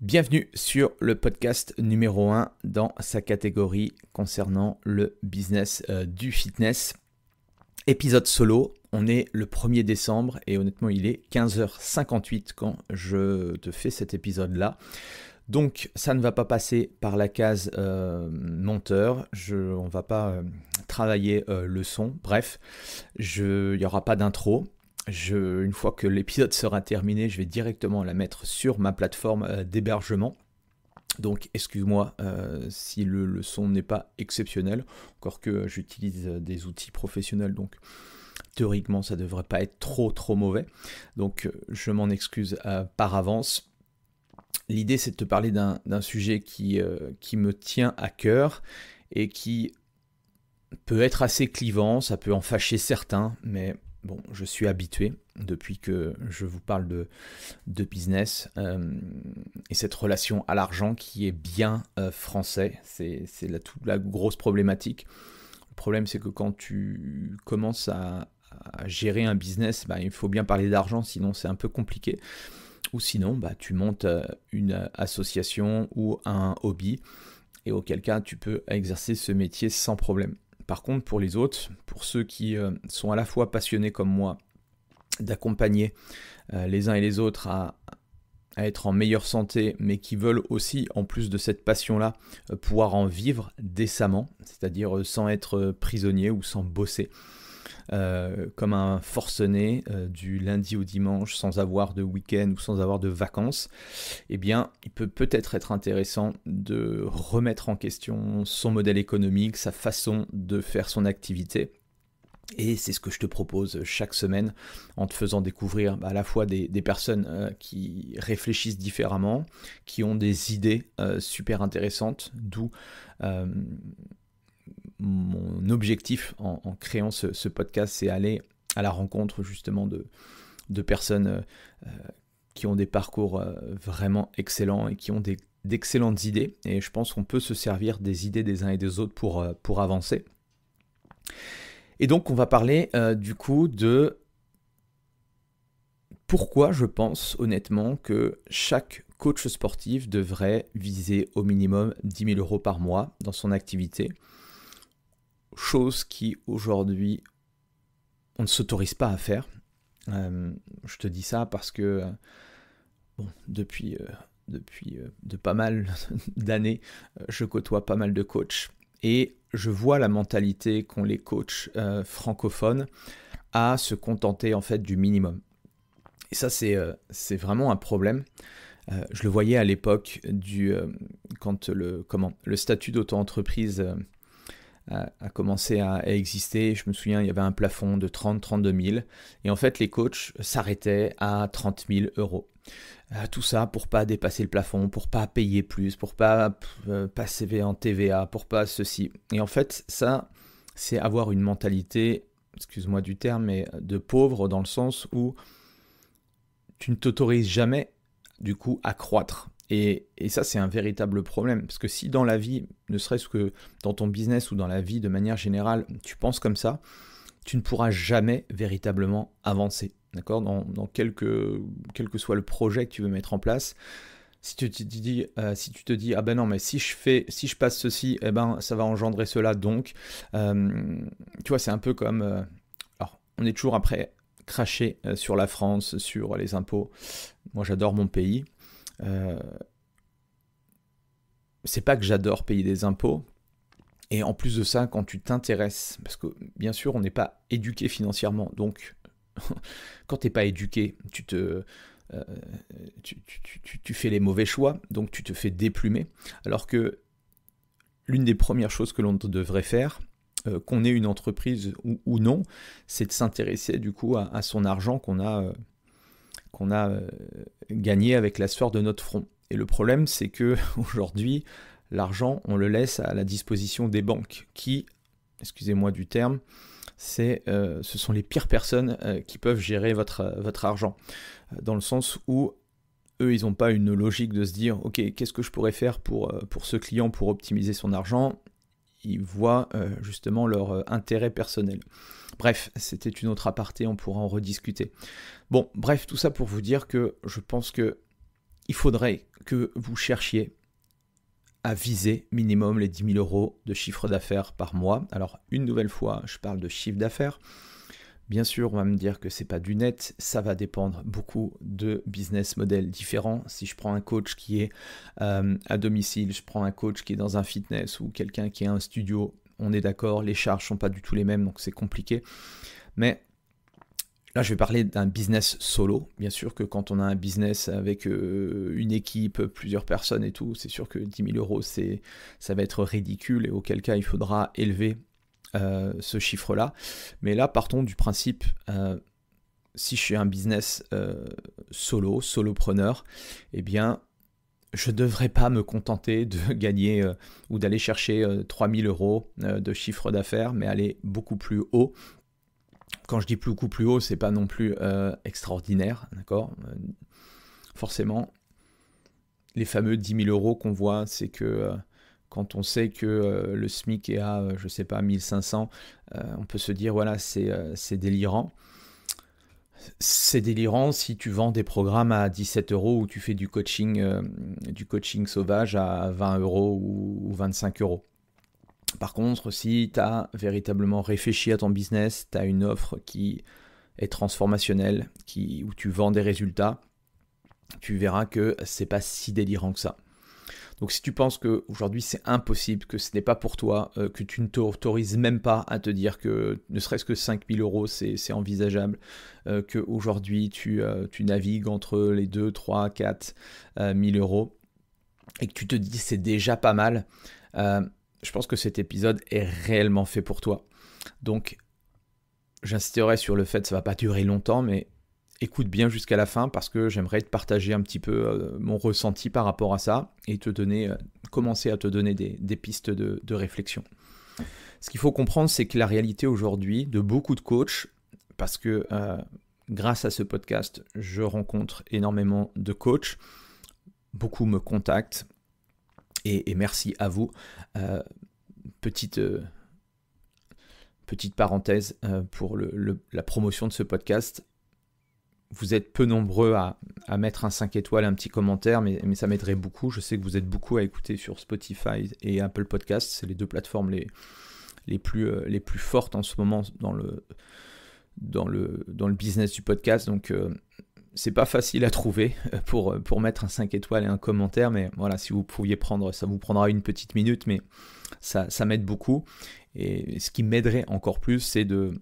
Bienvenue sur le podcast numéro 1 dans sa catégorie concernant le business du fitness. Épisode solo, on est le 1er décembre et honnêtement il est 15h58 quand je te fais cet épisode-là. Donc ça ne va pas passer par la case monteur, on ne va pas travailler le son, bref, il n'y aura pas d'intro. Une fois que l'épisode sera terminé, je vais directement la mettre sur ma plateforme d'hébergement. Donc excuse-moi si le son n'est pas exceptionnel, encore que j'utilise des outils professionnels, donc théoriquement ça ne devrait pas être trop mauvais. Donc je m'en excuse par avance. L'idée c'est de te parler d'un sujet qui me tient à cœur et qui peut être assez clivant, ça peut en fâcher certains, mais bon, je suis habitué depuis que je vous parle de business et cette relation à l'argent qui est bien français, c'est la grosse problématique. Le problème, c'est que quand tu commences à gérer un business, il faut bien parler d'argent, sinon c'est un peu compliqué. Ou sinon, tu montes une association ou un hobby et auquel cas tu peux exercer ce métier sans problème. Par contre, pour les autres, pour ceux qui sont à la fois passionnés comme moi d'accompagner les uns et les autres à être en meilleure santé, mais qui veulent aussi, en plus de cette passion-là, pouvoir en vivre décemment, c'est-à-dire sans être prisonnier ou sans bosser, comme un forcené du lundi au dimanche, sans avoir de week-end ou sans avoir de vacances, eh bien, il peut peut-être être intéressant de remettre en question son modèle économique, sa façon de faire son activité. Et c'est ce que je te propose chaque semaine en te faisant découvrir à la fois des personnes qui réfléchissent différemment, qui ont des idées super intéressantes, d'où mon objectif en créant ce podcast, c'est aller à la rencontre justement de personnes qui ont des parcours vraiment excellents et qui ont d'excellentes idées. Et je pense qu'on peut se servir des idées des uns et des autres pour avancer. Et donc on va parler du coup de pourquoi je pense honnêtement que chaque coach sportif devrait viser au minimum 10 000 € par mois dans son activité. Chose qui aujourd'hui on ne s'autorise pas à faire. Je te dis ça parce que depuis de pas mal d'années, je côtoie pas mal de coachs et je vois la mentalité qu'ont les coachs francophones à se contenter en fait du minimum. Et ça c'est vraiment un problème. Je le voyais à l'époque quand le statut d'auto-entreprise a commencé à exister. Je me souviens, il y avait un plafond de 30-32 000 et en fait les coachs s'arrêtaient à 30 000 €. Tout ça pour pas dépasser le plafond, pour pas payer plus, pour pas passer en TVA, pour pas ceci. Et en fait ça c'est avoir une mentalité, excuse-moi du terme, mais de pauvre, dans le sens où tu ne t'autorises jamais du coup à croître. Et ça, c'est un véritable problème. Parce que si dans la vie, ne serait-ce que dans ton business ou dans la vie de manière générale, tu penses comme ça, tu ne pourras jamais véritablement avancer. D'accord ? Dans quel que soit le projet que tu veux mettre en place, si tu te dis ah ben non, mais si je passe ceci, eh ben ça va engendrer cela. Donc, tu vois, c'est un peu comme alors, on est toujours après cracher sur la France, sur les impôts. Moi, j'adore mon pays. C'est pas que j'adore payer des impôts, et en plus de ça, quand tu t'intéresses, parce que bien sûr on n'est pas éduqué financièrement, donc quand t'es pas éduqué, tu fais les mauvais choix, donc tu te fais déplumer, alors que l'une des premières choses que l'on devrait faire, qu'on ait une entreprise ou non, c'est de s'intéresser du coup à son argent qu'on a gagné avec la sueur de notre front. Et le problème, c'est que aujourd'hui, l'argent, on le laisse à la disposition des banques qui, excusez-moi du terme, ce sont les pires personnes qui peuvent gérer votre argent. Dans le sens où eux, ils n'ont pas une logique de se dire « Ok, qu'est-ce que je pourrais faire pour ce client pour optimiser son argent ?» Ils voient justement leur intérêt personnel. Bref, c'était une autre aparté, on pourra en rediscuter. Bon, bref, tout ça pour vous dire que je pense que il faudrait que vous cherchiez à viser minimum les 10 000 euros de chiffre d'affaires par mois. Alors, une nouvelle fois, je parle de chiffre d'affaires. Bien sûr, on va me dire que ce n'est pas du net, ça va dépendre beaucoup de business models différents. Si je prends un coach qui est à domicile, je prends un coach qui est dans un fitness ou quelqu'un qui a un studio, on est d'accord, les charges ne sont pas du tout les mêmes, donc c'est compliqué. Mais là, je vais parler d'un business solo. Bien sûr que quand on a un business avec une équipe, plusieurs personnes et tout, c'est sûr que 10 000 euros, ça va être ridicule et auquel cas, il faudra élever ce chiffre-là. Mais là, partons du principe, si je suis un business solopreneur, eh bien, je ne devrais pas me contenter de gagner ou d'aller chercher 3 000 euros de chiffre d'affaires, mais aller beaucoup plus haut. Quand je dis beaucoup plus haut, c'est pas non plus extraordinaire, d'accord ? Forcément, les fameux 10 000 euros qu'on voit, c'est que quand on sait que le SMIC est à, je sais pas, 1500, on peut se dire, voilà, c'est délirant. C'est délirant si tu vends des programmes à 17 euros ou tu fais du coaching sauvage à 20 euros ou 25 euros. Par contre, si tu as véritablement réfléchi à ton business, tu as une offre qui est transformationnelle, où tu vends des résultats, tu verras que c'est pas si délirant que ça. Donc si tu penses qu'aujourd'hui c'est impossible, que ce n'est pas pour toi, que tu ne t'autorises même pas à te dire que ne serait-ce que 5 000 euros c'est envisageable, qu'aujourd'hui tu navigues entre les 2, 3, 4 000 euros et que tu te dis c'est déjà pas mal, je pense que cet épisode est réellement fait pour toi. Donc, j'insisterai sur le fait que ça ne va pas durer longtemps, mais écoute bien jusqu'à la fin parce que j'aimerais te partager un petit peu mon ressenti par rapport à ça et commencer à te donner des pistes de réflexion. Ce qu'il faut comprendre, c'est que la réalité aujourd'hui de beaucoup de coachs, parce que grâce à ce podcast, je rencontre énormément de coachs, beaucoup me contactent, et merci à vous. Petite parenthèse pour la promotion de ce podcast. Vous êtes peu nombreux à mettre un 5 étoiles, un petit commentaire, mais ça m'aiderait beaucoup. Je sais que vous êtes beaucoup à écouter sur Spotify et Apple Podcasts. C'est les deux plateformes les plus fortes en ce moment dans le business du podcast. Donc, c'est pas facile à trouver pour mettre un 5 étoiles et un commentaire, mais voilà, si vous pouviez ça vous prendra une petite minute, mais ça m'aide beaucoup. Et ce qui m'aiderait encore plus, c'est de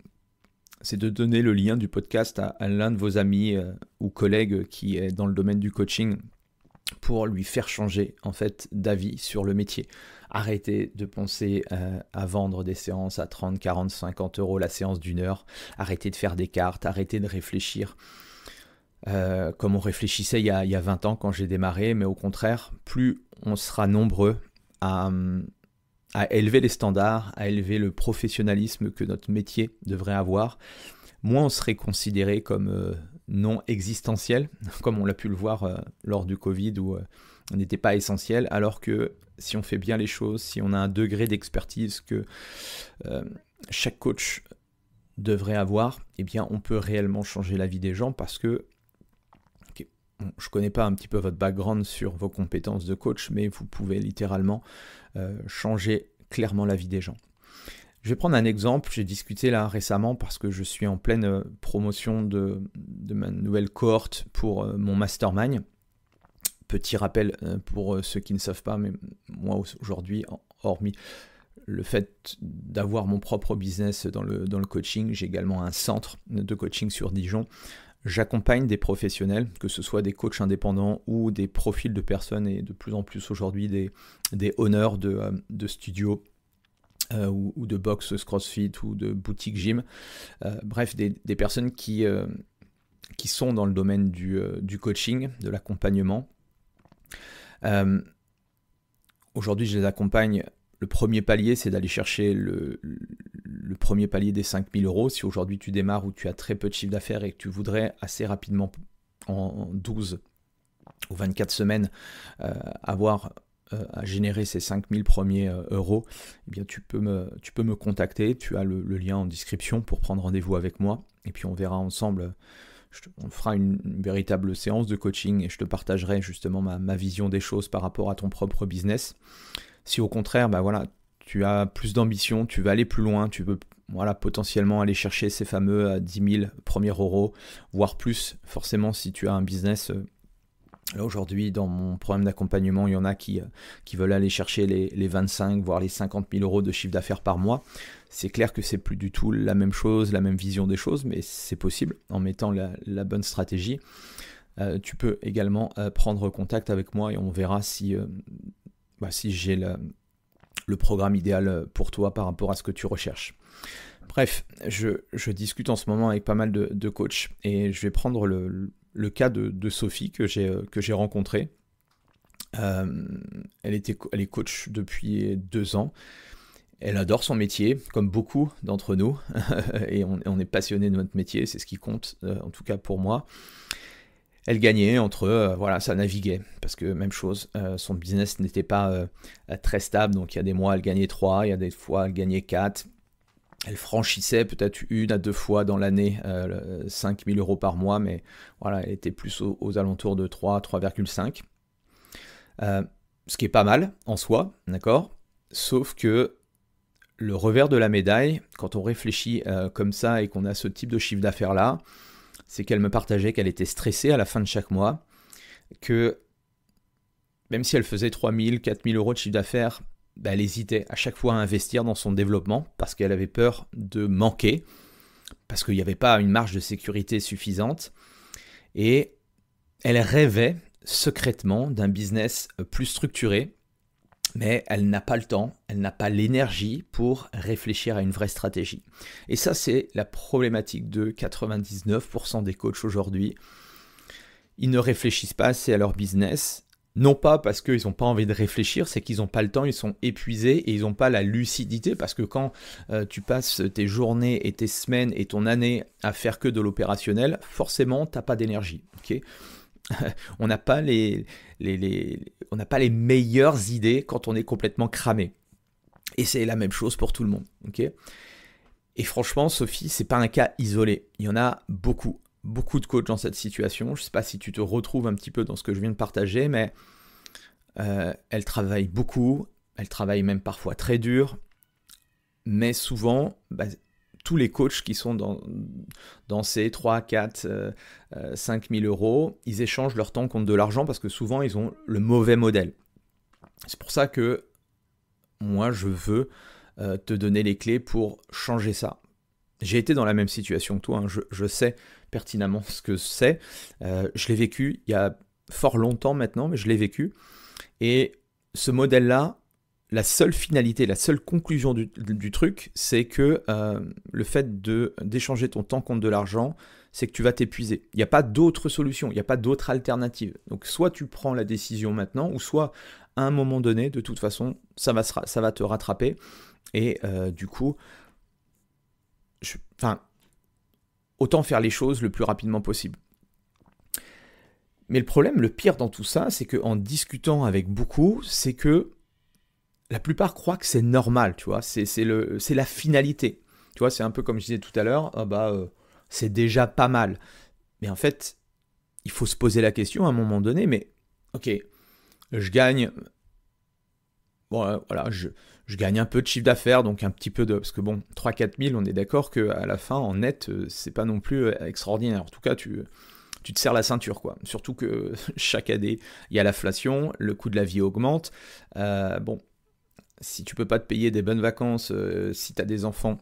donner le lien du podcast à l'un de vos amis ou collègues qui est dans le domaine du coaching pour lui faire changer en fait d'avis sur le métier. Arrêtez de penser à vendre des séances à 30, 40, 50 euros la séance d'1 heure. Arrêtez de faire des cartes, arrêtez de réfléchir comme on réfléchissait il y a 20 ans quand j'ai démarré, mais au contraire, plus on sera nombreux à élever les standards, à élever le professionnalisme que notre métier devrait avoir, moins on serait considéré comme non existentiel, comme on l'a pu le voir lors du Covid où on n'était pas essentiel, alors que si on fait bien les choses, si on a un degré d'expertise que chaque coach devrait avoir, eh bien on peut réellement changer la vie des gens parce que je ne connais pas un petit peu votre background sur vos compétences de coach, mais vous pouvez littéralement changer clairement la vie des gens. Je vais prendre un exemple. J'ai discuté là récemment parce que je suis en pleine promotion de ma nouvelle cohorte pour mon mastermind. Petit rappel pour ceux qui ne savent pas, mais moi aujourd'hui, hormis le fait d'avoir mon propre business dans le coaching, j'ai également un centre de coaching sur Dijon. J'accompagne des professionnels, que ce soit des coachs indépendants ou des profils de personnes et de plus en plus aujourd'hui des owners de studios ou de box CrossFit ou de boutique gym. Bref, des personnes qui sont dans le domaine du coaching, de l'accompagnement. Aujourd'hui, je les accompagne. Le premier palier, c'est d'aller chercher le premier palier des 5 000 euros. Si aujourd'hui tu démarres ou tu as très peu de chiffre d'affaires et que tu voudrais assez rapidement, en 12 ou 24 semaines, avoir à générer ces 5 000 premiers euros, eh bien tu peux me contacter. Tu as le lien en description pour prendre rendez-vous avec moi. Et puis on verra ensemble on fera une véritable séance de coaching et je te partagerai justement ma vision des choses par rapport à ton propre business. Si au contraire, voilà, tu as plus d'ambition, tu veux aller plus loin, tu veux potentiellement aller chercher ces fameux 10 000 premiers euros, voire plus, forcément si tu as un business. Là aujourd'hui, dans mon programme d'accompagnement, il y en a qui veulent aller chercher les 25, voire les 50 000 euros de chiffre d'affaires par mois. C'est clair que c'est plus du tout la même chose, la même vision des choses, mais c'est possible en mettant la bonne stratégie. Tu peux également prendre contact avec moi et on verra si j'ai le programme idéal pour toi par rapport à ce que tu recherches. Bref, je discute en ce moment avec pas mal de coachs et je vais prendre le cas de Sophie que j'ai rencontrée. Elle est coach depuis 2 ans. Elle adore son métier, comme beaucoup d'entre nous, et on est passionné de notre métier, c'est ce qui compte, en tout cas pour moi. Elle gagnait ça naviguait, parce que même chose, son business n'était pas très stable, donc il y a des mois elle gagnait 3, il y a des fois elle gagnait 4. Elle franchissait peut-être 1 à 2 fois dans l'année 5 000 euros par mois, mais voilà, elle était plus aux alentours de 3,5. Ce qui est pas mal en soi, d'accord ? Sauf que le revers de la médaille, quand on réfléchit comme ça et qu'on a ce type de chiffre d'affaires là, c'est qu'elle me partageait qu'elle était stressée à la fin de chaque mois, que même si elle faisait 3 000, 4 000 euros de chiffre d'affaires, elle hésitait à chaque fois à investir dans son développement parce qu'elle avait peur de manquer, parce qu'il n'y avait pas une marge de sécurité suffisante. Et elle rêvait secrètement d'un business plus structuré, mais elle n'a pas le temps, elle n'a pas l'énergie pour réfléchir à une vraie stratégie. Et ça, c'est la problématique de 99% des coachs aujourd'hui. Ils ne réfléchissent pas assez à leur business, non pas parce qu'ils n'ont pas envie de réfléchir, c'est qu'ils n'ont pas le temps, ils sont épuisés et ils n'ont pas la lucidité, parce que quand tu passes tes journées et tes semaines et ton année à faire que de l'opérationnel, forcément, tu n'as pas d'énergie. Okay, on n'a pas les meilleures idées quand on est complètement cramé. Et c'est la même chose pour tout le monde. Okay, et franchement, Sophie, c'est pas un cas isolé. Il y en a beaucoup de coachs dans cette situation. Je ne sais pas si tu te retrouves un petit peu dans ce que je viens de partager, mais elle travaille beaucoup, elle travaille même parfois très dur, mais souvent, tous les coachs qui sont dans ces 3, 4, 5 000 euros, ils échangent leur temps contre de l'argent parce que souvent, ils ont le mauvais modèle. C'est pour ça que moi, je veux te donner les clés pour changer ça. J'ai été dans la même situation que toi, hein. Je sais pertinemment ce que c'est. Je l'ai vécu il y a fort longtemps maintenant, mais je l'ai vécu. Et ce modèle-là, la seule finalité, la seule conclusion du truc, c'est que le fait d'échanger ton temps contre de l'argent, c'est que tu vas t'épuiser. Il n'y a pas d'autre solution, il n'y a pas d'autre alternative. Donc soit tu prends la décision maintenant, ou soit à un moment donné, de toute façon, ça va te rattraper. Et du coup, autant faire les choses le plus rapidement possible. Mais le problème, le pire dans tout ça, c'est qu'en discutant avec beaucoup, c'est que la plupart croient que c'est normal, tu vois, c'est la finalité. Tu vois, c'est un peu comme je disais tout à l'heure, c'est déjà pas mal. Mais en fait, il faut se poser la question à un moment donné, mais ok, je gagne, je gagne un peu de chiffre d'affaires, donc un petit peu parce que 3-4 000, on est d'accord qu'à la fin, en net, c'est pas non plus extraordinaire. En tout cas, tu te serres la ceinture, quoi. Surtout que chaque année, il y a l'inflation, le coût de la vie augmente. Si tu peux pas te payer des bonnes vacances, si tu as des enfants,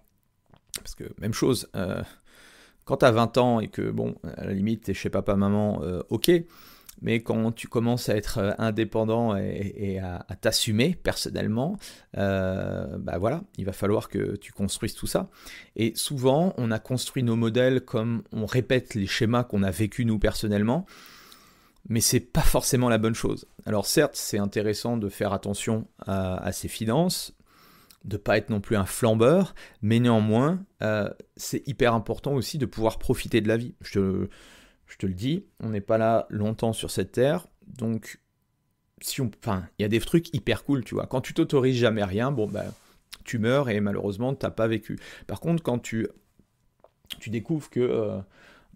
parce que même chose, quand tu as 20 ans et que, à la limite, tu es chez papa, maman, ok, mais quand tu commences à être indépendant et à t'assumer personnellement, il va falloir que tu construises tout ça. Et souvent, on a construit nos modèles comme on répète les schémas qu'on a vécus nous personnellement, mais c'est pas forcément la bonne chose. Alors certes, c'est intéressant de faire attention à ses finances, de ne pas être non plus un flambeur, mais néanmoins, c'est hyper important aussi de pouvoir profiter de la vie. Je te le dis, on n'est pas là longtemps sur cette terre, donc il y a des trucs hyper cool, tu vois. Quand tu t'autorises jamais rien, tu meurs et malheureusement, tu n'as pas vécu. Par contre, quand tu découvres que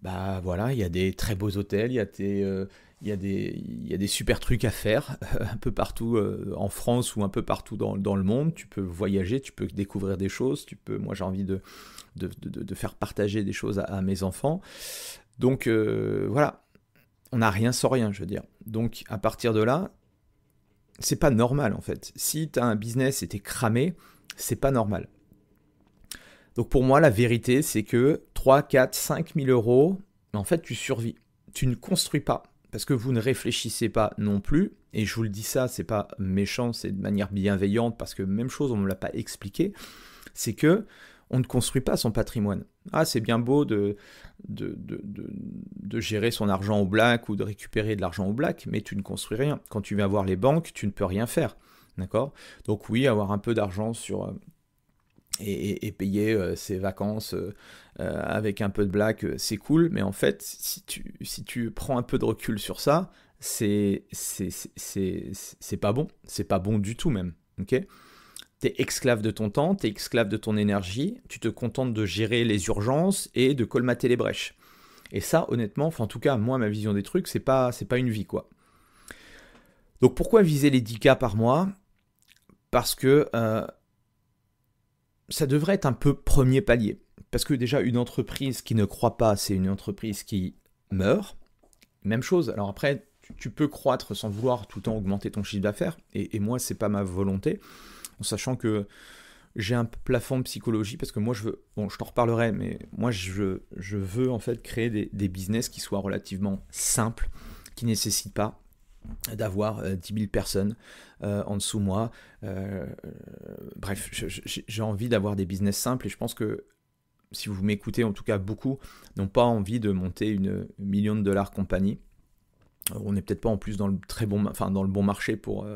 bah voilà, il y a des très beaux hôtels, il y a des super trucs à faire un peu partout en France ou un peu partout dans le monde. Tu peux voyager, tu peux découvrir des choses, moi j'ai envie de faire partager des choses à mes enfants. Donc voilà, on n'a rien sans rien, je veux dire. Donc à partir de là, c'est pas normal en fait. Si tu as un business et t'es cramé, c'est pas normal. Donc pour moi, la vérité, c'est que 3, 4, 5 000 euros, en fait, tu survis. Tu ne construis pas. Parce que vous ne réfléchissez pas non plus. Et je vous le dis ça, c'est pas méchant, c'est de manière bienveillante, parce que même chose, on ne me l'a pas expliqué. C'est que on ne construit pas son patrimoine. Ah, c'est bien beau de gérer son argent au black ou de récupérer de l'argent au black, mais tu ne construis rien. Quand tu vas voir les banques, tu ne peux rien faire. D'accord ? Donc oui, avoir un peu d'argent sur... Et payer ses vacances avec un peu de black, c'est cool, mais en fait, si tu prends un peu de recul sur ça, c'est pas bon, c'est pas bon du tout même, ok ? T'es esclave de ton temps, t'es esclave de ton énergie, tu te contentes de gérer les urgences et de colmater les brèches. Et ça, honnêtement, enfin en tout cas, moi, ma vision des trucs, c'est pas une vie, quoi. Donc pourquoi viser les 10K par mois ? Parce que... ça devrait être un peu premier palier. Parce que déjà, une entreprise qui ne croit pas, c'est une entreprise qui meurt. Même chose. Alors après, tu peux croître sans vouloir tout le temps augmenter ton chiffre d'affaires. Et moi, c'est pas ma volonté. En sachant que j'ai un plafond de psychologie parce que moi, je veux... Bon, je t'en reparlerai, mais moi, je veux en fait créer des business qui soient relativement simples, qui ne nécessitent pas d'avoir 10 000 personnes en dessous moi. Bref, j'ai envie d'avoir des business simples et je pense que si vous m'écoutez, en tout cas beaucoup, n'ont pas envie de monter une million de dollars compagnie. On n'est peut-être pas en plus dans le dans le bon marché pour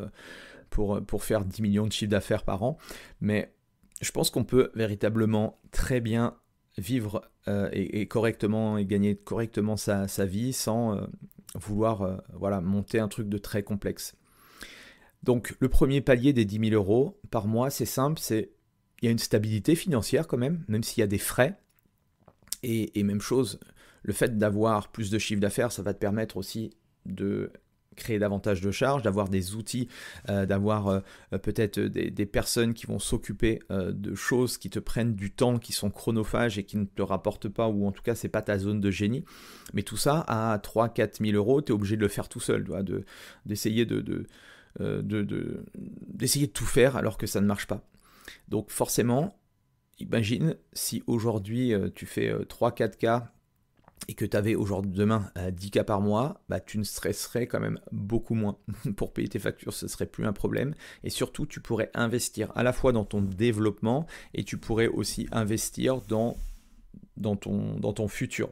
faire 10 millions de chiffre d'affaires par an, mais je pense qu'on peut véritablement très bien vivre et correctement et gagner correctement sa vie sans vouloir monter un truc de très complexe. Donc le premier palier des 10 000 euros par mois, c'est simple, il y a une stabilité financière quand même s'il y a des frais. Et même chose, le fait d'avoir plus de chiffre d'affaires, ça va te permettre aussi de créer davantage de charges, d'avoir des outils, d'avoir peut-être des personnes qui vont s'occuper de choses qui te prennent du temps, qui sont chronophages et qui ne te rapportent pas, ou en tout cas c'est pas ta zone de génie. Mais tout ça à 3-4 000 euros, tu es obligé de le faire tout seul, d'essayer d'essayer de tout faire alors que ça ne marche pas. Donc forcément, imagine si aujourd'hui tu fais 3-4K et que tu avais aujourd'hui demain 10K par mois, bah, tu ne stresserais quand même beaucoup moins. Pour payer tes factures, ce serait plus un problème. Et surtout, tu pourrais investir à la fois dans ton développement et tu pourrais aussi investir dans ton futur.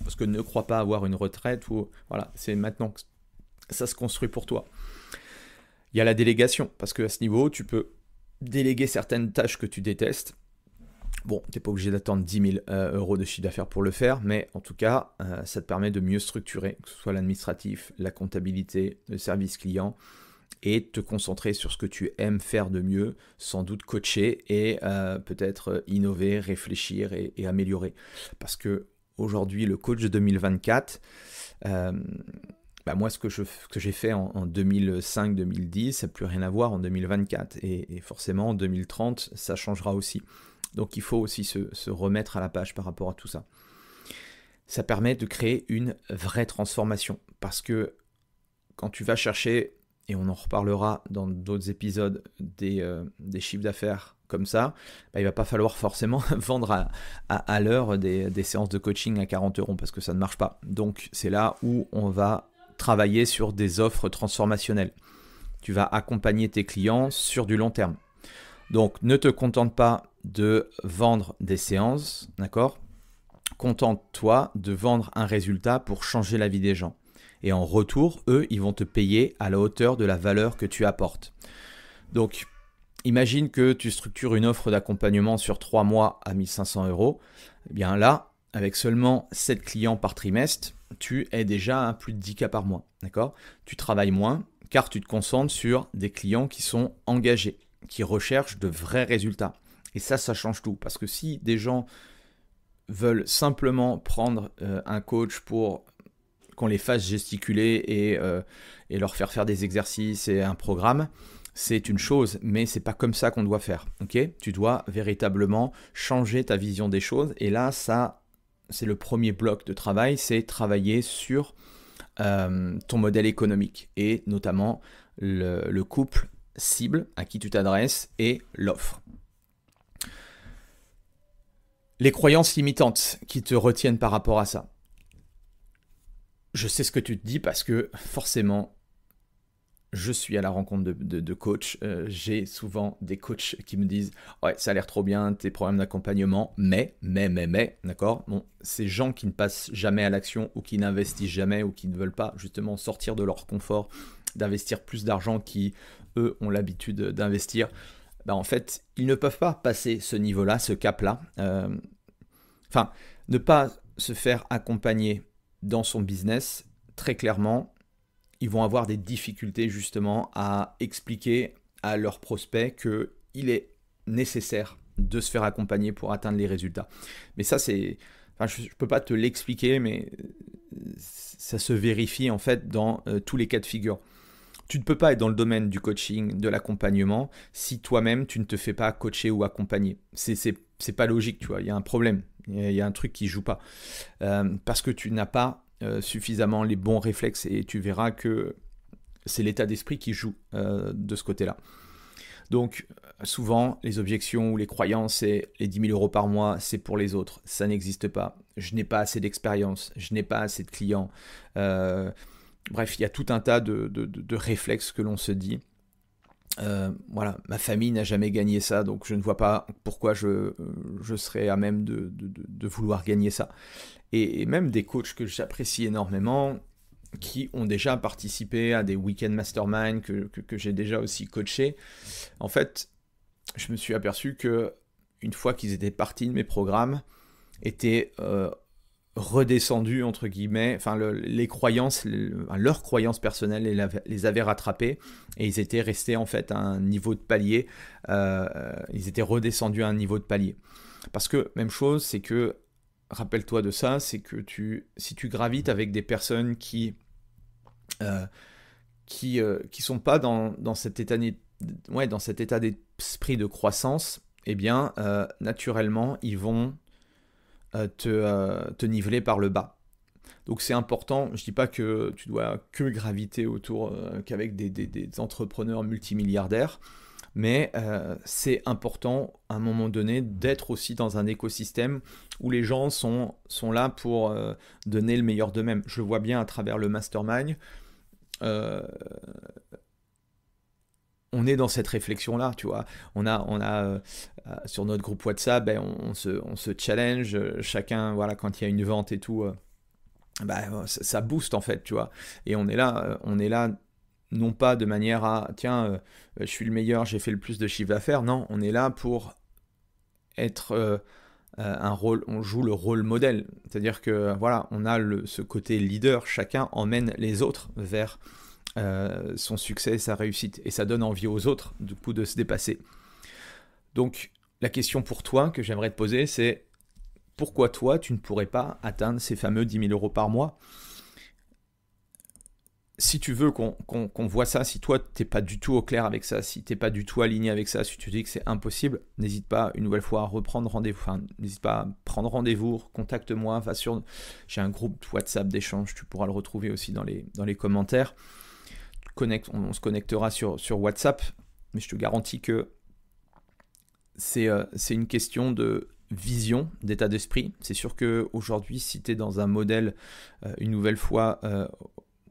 Parce que ne crois pas avoir une retraite où voilà, c'est maintenant que ça se construit pour toi. Il y a la délégation, parce qu'à ce niveau, tu peux déléguer certaines tâches que tu détestes. Bon, tu n'es pas obligé d'attendre 10 000 euros de chiffre d'affaires pour le faire, mais en tout cas, ça te permet de mieux structurer, que ce soit l'administratif, la comptabilité, le service client, et te concentrer sur ce que tu aimes faire de mieux, sans doute coacher et peut-être innover, réfléchir et améliorer. Parce que aujourd'hui, le coach de 2024, moi, ce que j'ai fait en 2005-2010, ça n'a plus rien à voir en 2024. Et forcément, en 2030, ça changera aussi. Donc il faut aussi se remettre à la page par rapport à tout ça. Ça permet de créer une vraie transformation. Parce que quand tu vas chercher, et on en reparlera dans d'autres épisodes, des chiffres d'affaires comme ça, il ne va pas falloir forcément vendre à l'heure des séances de coaching à 40 euros parce que ça ne marche pas. Donc c'est là où on va travailler sur des offres transformationnelles. Tu vas accompagner tes clients sur du long terme. Donc ne te contente pas de vendre des séances, d'accord ? Contente-toi de vendre un résultat pour changer la vie des gens. Et en retour, eux, ils vont te payer à la hauteur de la valeur que tu apportes. Donc, imagine que tu structures une offre d'accompagnement sur 3 mois à 1 500 euros. Eh bien là, avec seulement 7 clients par trimestre, tu es déjà à plus de 10K par mois, d'accord ? Tu travailles moins car tu te concentres sur des clients qui sont engagés, qui recherchent de vrais résultats. Et ça change tout. Parce que si des gens veulent simplement prendre un coach pour qu'on les fasse gesticuler et leur faire des exercices et un programme, c'est une chose, mais c'est pas comme ça qu'on doit faire. Okay, tu dois véritablement changer ta vision des choses. Et là, ça, c'est le premier bloc de travail, c'est travailler sur ton modèle économique et notamment le couple cible à qui tu t'adresses et l'offre. Les croyances limitantes qui te retiennent par rapport à ça. Je sais ce que tu te dis parce que forcément, je suis à la rencontre de coachs. J'ai souvent des coachs qui me disent « Ouais, ça a l'air trop bien, tes programmes d'accompagnement, mais, d'accord ?» Bon, ces gens qui ne passent jamais à l'action ou qui n'investissent jamais ou qui ne veulent pas justement sortir de leur confort, d'investir plus d'argent qui, eux, ont l'habitude d'investir, en fait, ils ne peuvent pas passer ce niveau-là, ce cap-là. Ne pas se faire accompagner dans son business, très clairement, ils vont avoir des difficultés justement à expliquer à leurs prospects qu'il est nécessaire de se faire accompagner pour atteindre les résultats. Mais ça, je ne peux pas te l'expliquer, mais ça se vérifie en fait dans tous les cas de figure. Tu ne peux pas être dans le domaine du coaching, de l'accompagnement, si toi-même tu ne te fais pas coacher ou accompagner. C'est pas logique, tu vois, il y a un problème, il y a un truc qui ne joue pas. Parce que tu n'as pas suffisamment les bons réflexes et tu verras que c'est l'état d'esprit qui joue de ce côté-là. Donc souvent les objections ou les croyances, c'est les 10 000 euros par mois, c'est pour les autres. Ça n'existe pas. Je n'ai pas assez d'expérience, je n'ai pas assez de clients. Bref, il y a tout un tas de réflexes que l'on se dit. Voilà, ma famille n'a jamais gagné ça, donc je ne vois pas pourquoi je serais à même de vouloir gagner ça. Et même des coachs que j'apprécie énormément, qui ont déjà participé à des week-end mastermind que j'ai déjà aussi coaché. En fait, je me suis aperçu que une fois qu'ils étaient partis de mes programmes, étaient redescendus entre guillemets, les croyances, leurs croyances personnelles les avaient rattrapés et ils étaient restés en fait à un niveau de palier. Ils étaient redescendus à un niveau de palier. Parce que même chose, c'est que rappelle-toi de ça, c'est que si tu gravites avec des personnes qui sont pas dans cet état d'esprit de croissance, eh bien naturellement ils vont te niveler par le bas. Donc c'est important, je dis pas que tu dois que graviter autour qu'avec des entrepreneurs multimilliardaires, mais c'est important à un moment donné d'être aussi dans un écosystème où les gens sont là pour donner le meilleur d'eux-mêmes. Je le vois bien à travers le mastermind. On est dans cette réflexion-là, tu vois. On a sur notre groupe WhatsApp, on se challenge, chacun, voilà, quand il y a une vente et tout, ça booste en fait, tu vois. Et on est là non pas de manière à, tiens, je suis le meilleur, j'ai fait le plus de chiffre d'affaires. Non, on est là pour être on joue le rôle modèle. C'est-à-dire que, voilà, on a ce côté leader, chacun emmène les autres vers son succès et sa réussite, et ça donne envie aux autres du coup de se dépasser. Donc la question pour toi que j'aimerais te poser, c'est pourquoi toi tu ne pourrais pas atteindre ces fameux 10 000 euros par mois? Si tu veux qu'on voit ça, si toi t'es pas du tout au clair avec ça, si t'es pas du tout aligné avec ça, si tu dis que c'est impossible, n'hésite pas une nouvelle fois à reprendre rendez-vous, n'hésite pas à prendre rendez-vous, contacte-moi, j'ai un groupe WhatsApp d'échange, tu pourras le retrouver aussi dans les commentaires. On se connectera sur WhatsApp, mais je te garantis que c'est une question de vision, d'état d'esprit. C'est sûr qu'aujourd'hui, si tu es dans un modèle, une nouvelle fois,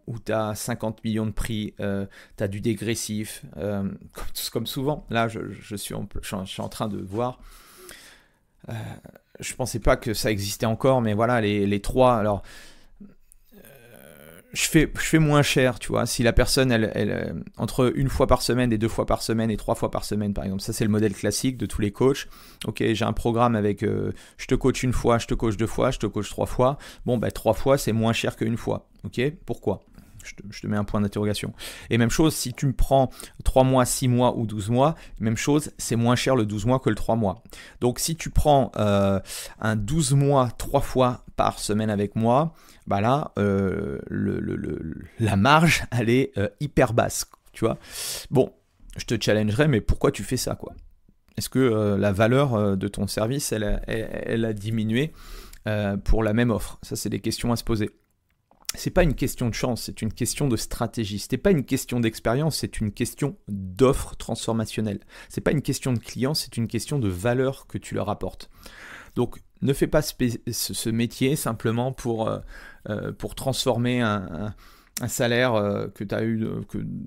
où tu as 50 millions de prix, tu as du dégressif, comme souvent, là je suis en train de voir, je pensais pas que ça existait encore, mais voilà, les trois, alors je fais moins cher, tu vois. Si la personne, elle entre une fois par semaine et 2 fois par semaine et 3 fois par semaine, par exemple, ça c'est le modèle classique de tous les coachs. Ok, j'ai un programme avec, je te coach une fois, je te coach 2 fois, je te coach 3 fois. Bon, 3 fois c'est moins cher qu'une fois. Ok, pourquoi ? Je te mets un point d'interrogation. Et même chose, si tu me prends 3 mois, 6 mois ou 12 mois, même chose, c'est moins cher le 12 mois que le 3 mois. Donc si tu prends un 12 mois 3 fois par semaine avec moi, bah là, la marge, elle est hyper basse, tu vois. Bon, je te challengerai, mais pourquoi tu fais ça, quoi? Est-ce que la valeur de ton service, elle a diminué pour la même offre? Ça, c'est des questions à se poser. C'est pas une question de chance, c'est une question de stratégie. C'est pas une question d'expérience, c'est une question d'offre transformationnelle. C'est pas une question de client, c'est une question de valeur que tu leur apportes. Donc, ne fais pas ce métier simplement pour transformer un salaire que tu as eu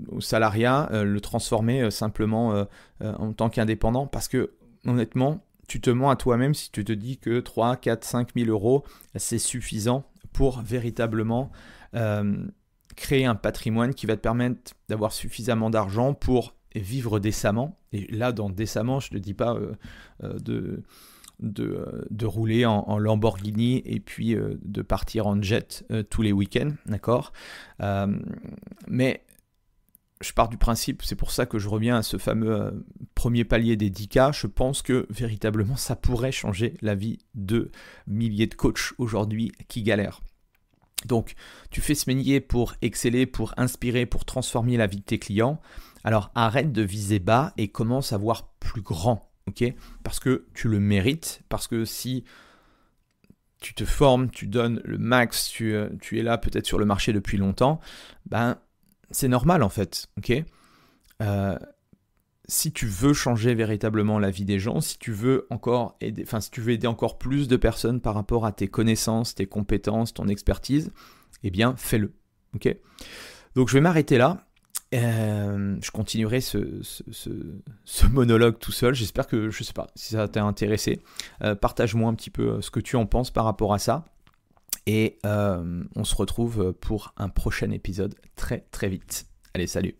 au salariat, le transformer simplement en tant qu'indépendant, parce que honnêtement, tu te mens à toi-même si tu te dis que 3, 4, 5 000 euros, c'est suffisant pour véritablement créer un patrimoine qui va te permettre d'avoir suffisamment d'argent pour vivre décemment. Et là, dans décemment, je ne te dis pas de rouler en Lamborghini et puis de partir en jet tous les week-ends, d'accord, mais je pars du principe, c'est pour ça que je reviens à ce fameux premier palier des 10K, je pense que véritablement ça pourrait changer la vie de milliers de coachs aujourd'hui qui galèrent. Donc tu fais ce métier pour exceller, pour inspirer, pour transformer la vie de tes clients, alors arrête de viser bas et commence à voir plus grand, ok ? Parce que tu le mérites, parce que si tu te formes, tu donnes le max, tu es là peut-être sur le marché depuis longtemps, ben c'est normal en fait, ok ? Si tu veux changer véritablement la vie des gens, si tu veux aider encore plus de personnes par rapport à tes connaissances, tes compétences, ton expertise, eh bien fais-le, ok ? Donc je vais m'arrêter là. Je continuerai ce monologue tout seul. J'espère que, je sais pas, si ça t'a intéressé, partage-moi un petit peu ce que tu en penses par rapport à ça. Et on se retrouve pour un prochain épisode très très vite. Allez, salut!